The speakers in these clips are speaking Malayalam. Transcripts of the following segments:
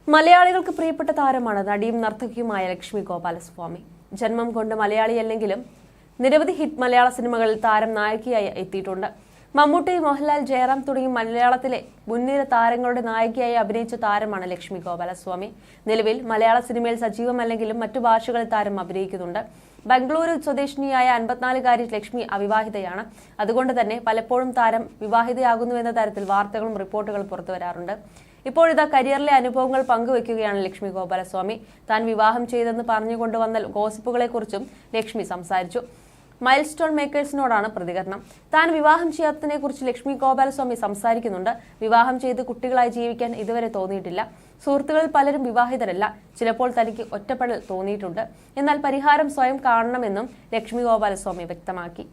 മലയാളികൾക്ക് പ്രിയപ്പെട്ട താരമാണ് നടിയും നർത്തകിയുമായ ലക്ഷ്മി ഗോപാലസ്വാമി. ജന്മം കൊണ്ട് മലയാളിയല്ലെങ്കിലും നിരവധി ഹിറ്റ് മലയാള സിനിമകളിൽ താരം നായികയായി എത്തിയിട്ടുണ്ട്. മമ്മൂട്ടി, മോഹൻലാൽ, ജയറാം തുടങ്ങി മലയാളത്തിലെ മുൻനിര താരങ്ങളുടെ നായികയായി അഭിനയിച്ച താരമാണ് ലക്ഷ്മി ഗോപാലസ്വാമി. നിലവിൽ മലയാള സിനിമയിൽ സജീവമല്ലെങ്കിലും മറ്റു ഭാഷകളിൽ താരം അഭിനയിക്കുന്നുണ്ട്. ബംഗളൂരു സ്വദേശിനിയായ 54-കാരി ലക്ഷ്മി അവിവാഹിതയാണ്. അതുകൊണ്ട് തന്നെ പലപ്പോഴും താരം വിവാഹിതയാകുന്നുവെന്ന തരത്തിൽ വാർത്തകളും റിപ്പോർട്ടുകളും പുറത്തുവരാറുണ്ട്. ഇപ്പോഴിതാ കരിയറിലെ അനുഭവങ്ങൾ പങ്കുവെക്കുകയാണ് ലക്ഷ്മി ഗോപാലസ്വാമി. താൻ വിവാഹം ചെയ്തെന്ന് പറഞ്ഞുകൊണ്ടുവന്ന ഗോസിപ്പുകളെക്കുറിച്ചും ലക്ഷ്മി സംസാരിച്ചു. മൈൽ സ്റ്റോൺ മേക്കേഴ്സിനോടാണ് പ്രതികരണം. താൻ വിവാഹം ചെയ്യാത്തതിനെക്കുറിച്ച് ലക്ഷ്മി ഗോപാലസ്വാമി സംസാരിക്കുന്നുണ്ട്. വിവാഹം ചെയ്ത് കുട്ടികളായി ജീവിക്കാൻ ഇതുവരെ തോന്നിയിട്ടില്ല. സുഹൃത്തുക്കളിൽ പലരും വിവാഹിതരല്ല. ചിലപ്പോൾ തനിക്ക് ഒറ്റപ്പെടൽ തോന്നിയിട്ടുണ്ട്. എന്നാൽ പരിഹാരം സ്വയം കാണണമെന്നും ലക്ഷ്മി ഗോപാലസ്വാമി വ്യക്തമാക്കി.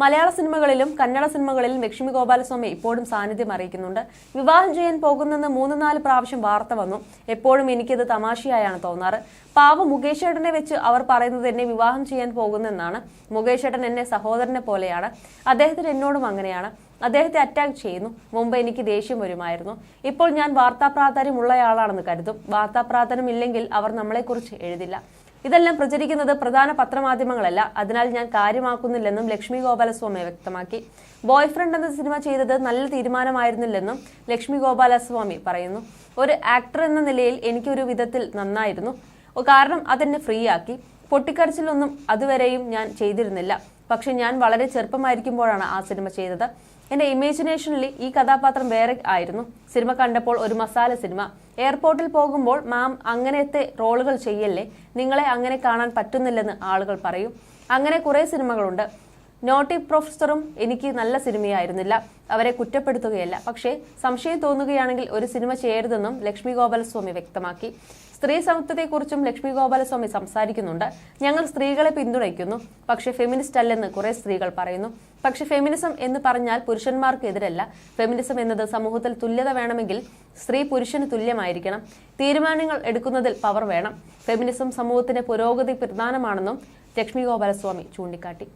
മലയാള സിനിമകളിലും കന്നഡ സിനിമകളിലും ലക്ഷ്മി ഗോപാലസ്വാമി ഇപ്പോഴും സാന്നിധ്യം അറിയിക്കുന്നുണ്ട്. വിവാഹം ചെയ്യാൻ പോകുന്നെന്ന് 3-4 പ്രാവശ്യം വാർത്ത വന്നു. എപ്പോഴും എനിക്കത് തമാശയായാണ് തോന്നാറ്. പാവം മുകേഷ് ഏട്ടനെ വെച്ച് അവർ പറയുന്നത് എന്നെ വിവാഹം ചെയ്യാൻ പോകുന്നെന്നാണ്. മുകേഷ് ഏട്ടൻ എന്നെ സഹോദരനെ പോലെയാണ്. അദ്ദേഹത്തിന് എന്നോടും അങ്ങനെയാണ്. അദ്ദേഹത്തെ അറ്റാക്ക് ചെയ്യുന്നു. മുമ്പ് എനിക്ക് ദേഷ്യം വരുമായിരുന്നു. ഇപ്പോൾ ഞാൻ വാർത്താ പ്രാധാന്യമുള്ളയാളാണെന്ന് കരുതും. വാർത്താ പ്രാധാന്യം ഇല്ലെങ്കിൽ അവർ നമ്മളെക്കുറിച്ച് എഴുതില്ല. ഇതെല്ലാം പ്രചരിക്കുന്നത് പ്രധാന പത്രമാധ്യമങ്ങളല്ല. അതിനാൽ ഞാൻ കാര്യമാക്കുന്നില്ലെന്നും ലക്ഷ്മി ഗോപാലസ്വാമി വ്യക്തമാക്കി. ബോയ്ഫ്രണ്ട് എന്ന സിനിമ ചെയ്തത് നല്ല തീരുമാനമായിരുന്നില്ലെന്നും ലക്ഷ്മി ഗോപാലസ്വാമി പറയുന്നു. ഒരു ആക്ടർ എന്ന നിലയിൽ എനിക്കൊരു വിധത്തിൽ നന്നായിരുന്നു. കാരണം അതെന്നെ ഫ്രീ ആക്കി. പൊട്ടിക്കരച്ചിലൊന്നും അതുവരെയും ഞാൻ ചെയ്തിരുന്നില്ല. പക്ഷെ ഞാൻ വളരെ ചെറുപ്പമായിരിക്കുമ്പോഴാണ് ആ സിനിമ ചെയ്തത്. എന്റെ ഇമാജിനേഷനിൽ ഈ കഥാപാത്രം വേറെ ആയിരുന്നു. സിനിമ കണ്ടപ്പോൾ ഒരു മസാല സിനിമ. എയർപോർട്ടിൽ പോകുമ്പോൾ മാം അങ്ങനത്തെ റോളുകൾ ചെയ്യല്ലേ, നിങ്ങളെ അങ്ങനെ കാണാൻ പറ്റുന്നില്ലെന്ന് ആളുകൾ പറയും. അങ്ങനെ കുറെ സിനിമകളുണ്ട്. നോട്ടി പ്രൊഫസറും എനിക്ക് നല്ല സിനിമയായിരുന്നില്ല. അവരെ കുറ്റപ്പെടുത്തുകയല്ല. പക്ഷേ സംശയം തോന്നുകയാണെങ്കിൽ ഒരു സിനിമ ചെയ്യരുതെന്നും ലക്ഷ്മി ഗോപാലസ്വാമി വ്യക്തമാക്കി. സ്ത്രീ സമത്വത്തെക്കുറിച്ചും ലക്ഷ്മി ഗോപാലസ്വാമി സംസാരിക്കുന്നുണ്ട്. ഞങ്ങൾ സ്ത്രീകളെ പിന്തുണയ്ക്കുന്നു. പക്ഷേ ഫെമിനിസ്റ്റ് അല്ലെന്ന് കുറെ സ്ത്രീകൾ പറയുന്നു. പക്ഷെ ഫെമിനിസം എന്ന് പറഞ്ഞാൽ പുരുഷന്മാർക്ക് എതിരല്ല. ഫെമിനിസം എന്നത് സമൂഹത്തിൽ തുല്യത വേണമെങ്കിൽ സ്ത്രീ പുരുഷന് തുല്യമായിരിക്കണം. തീരുമാനങ്ങൾ എടുക്കുന്നതിൽ പവർ വേണം. ഫെമിനിസം സമൂഹത്തിന്റെ പുരോഗതി പ്രധാനമാണെന്നും ലക്ഷ്മി ഗോപാലസ്വാമി ചൂണ്ടിക്കാട്ടി.